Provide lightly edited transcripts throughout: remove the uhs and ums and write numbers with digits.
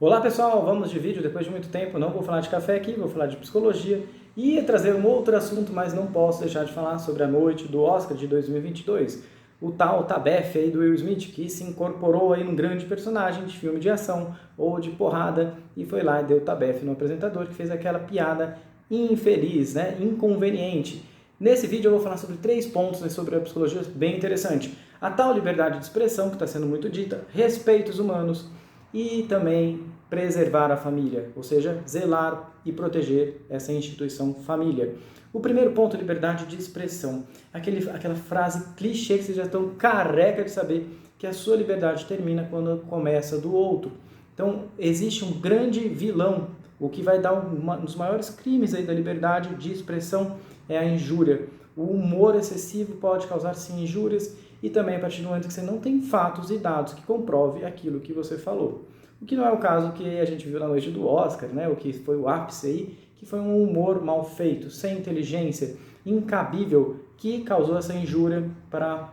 Olá pessoal, vamos de vídeo depois de muito tempo, não vou falar de café aqui, vou falar de psicologia e ia trazer um outro assunto, mas não posso deixar de falar sobre a noite do Oscar de 2022, o tal Tabef aí do Will Smith, que se incorporou aí num grande personagem de filme de ação ou de porrada e foi lá e deu Tabef no apresentador que fez aquela piada infeliz, né, inconveniente. Nesse vídeo eu vou falar sobre 3 pontos, né, sobre a psicologia bem interessante. A tal liberdade de expressão que está sendo muito dita, respeitos humanos, e também preservar a família, ou seja, zelar e proteger essa instituição família. O primeiro ponto, liberdade de expressão. Aquela frase clichê que vocês já estão careca de saber que a sua liberdade termina quando começa do outro. Então, existe um grande vilão, o que vai dar um dos maiores crimes aí da liberdade de expressão é a injúria. O humor excessivo pode causar sim injúrias e também a partir do momento que você não tem fatos e dados que comprove aquilo que você falou. O que não é o caso que a gente viu na noite do Oscar, né? O que foi o ápice aí, que foi um humor mal feito, sem inteligência, incabível, que causou essa injúria para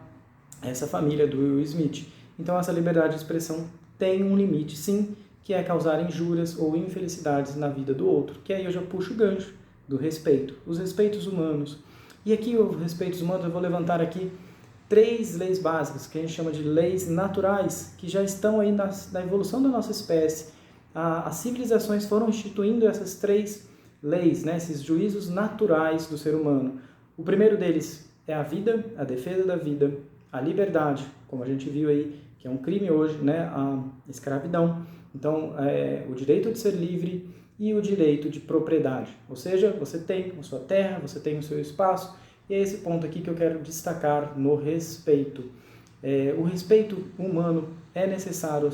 essa família do Will Smith. Então essa liberdade de expressão tem um limite, sim, que é causar injúrias ou infelicidades na vida do outro, que aí eu já puxo o gancho do respeito, os respeitos humanos. E aqui os respeitos humanos eu vou levantar aqui 3 leis básicas, que a gente chama de leis naturais, que já estão aí na evolução da nossa espécie. As civilizações foram instituindo essas 3 leis, né, esses juízos naturais do ser humano. O primeiro deles é a vida, a defesa da vida, a liberdade, como a gente viu aí, que é um crime hoje, né, a escravidão. Então, o direito de ser livre e o direito de propriedade. Ou seja, você tem a sua terra, você tem o seu espaço, e é esse ponto aqui que eu quero destacar no respeito. O respeito humano é necessário,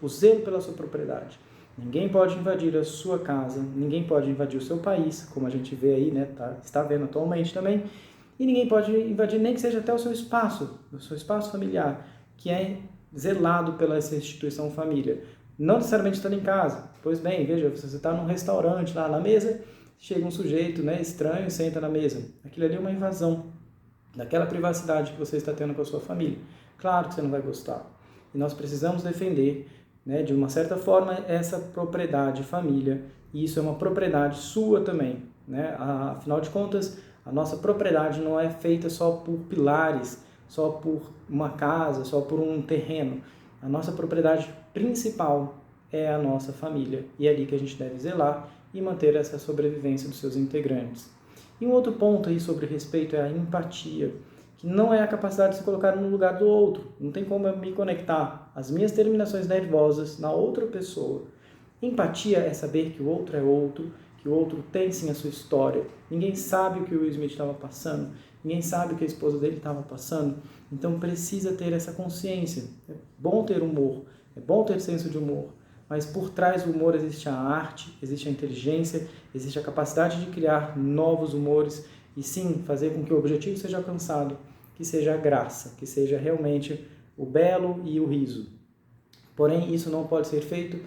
o zelo pela sua propriedade. Ninguém pode invadir a sua casa, ninguém pode invadir o seu país, como a gente vê aí, né, está vendo atualmente também, e ninguém pode invadir nem que seja até o seu espaço familiar, que é zelado pela essa instituição família. Não necessariamente estando em casa. Pois bem, veja, você está num restaurante lá na mesa, chega um sujeito, né, estranho e senta na mesa. Aquilo ali é uma invasão daquela privacidade que você está tendo com a sua família. Claro que você não vai gostar. E nós precisamos defender, né, de uma certa forma, essa propriedade família. E isso é uma propriedade sua também, né? Afinal de contas, a nossa propriedade não é feita só por pilares, só por uma casa, só por um terreno. A nossa propriedade principal é a nossa família. E é ali que a gente deve zelar e manter essa sobrevivência dos seus integrantes. E um outro ponto aí sobre respeito é a empatia, que não é a capacidade de se colocar no lugar do outro. Não tem como eu me conectar as minhas terminações nervosas na outra pessoa. Empatia é saber que o outro é outro, que o outro tem sim a sua história. Ninguém sabe o que o Will Smith estava passando, ninguém sabe o que a esposa dele estava passando, então precisa ter essa consciência. É bom ter humor, é bom ter senso de humor, mas por trás do humor existe a arte, existe a inteligência, existe a capacidade de criar novos humores e sim fazer com que o objetivo seja alcançado, que seja a graça, que seja realmente o belo e o riso. Porém, isso não pode ser feito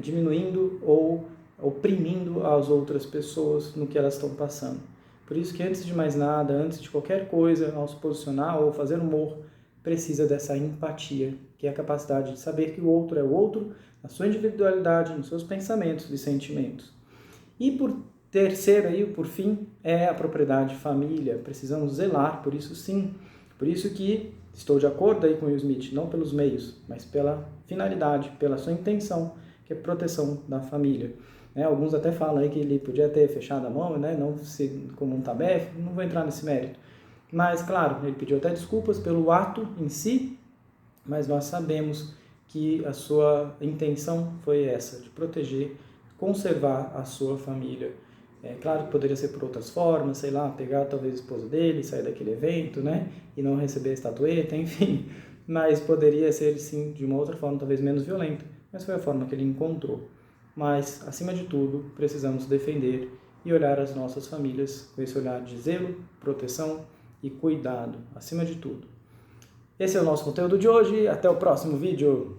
diminuindo ou oprimindo as outras pessoas no que elas estão passando. Por isso que antes de mais nada, antes de qualquer coisa, ao se posicionar ou fazer humor, precisa dessa empatia, que é a capacidade de saber que o outro é o outro, na sua individualidade, nos seus pensamentos e sentimentos. E por terceiro aí, por fim, é a propriedade família. Precisamos zelar por isso sim. Por isso que estou de acordo aí com o Will Smith, não pelos meios, mas pela finalidade, pela sua intenção, que é proteção da família. Alguns até falam aí que ele podia ter fechado a mão, né, não ser como um tabef, não vou entrar nesse mérito. Mas, claro, ele pediu até desculpas pelo ato em si, mas nós sabemos que a sua intenção foi essa, de proteger, conservar a sua família. É claro que poderia ser por outras formas, sei lá, pegar talvez a esposa dele, sair daquele evento, né, e não receber a estatueta, enfim. Mas poderia ser, sim, de uma outra forma, talvez menos violenta, mas foi a forma que ele encontrou. Mas, acima de tudo, precisamos defender e olhar as nossas famílias com esse olhar de zelo, proteção e cuidado, acima de tudo. Esse é o nosso conteúdo de hoje, até o próximo vídeo!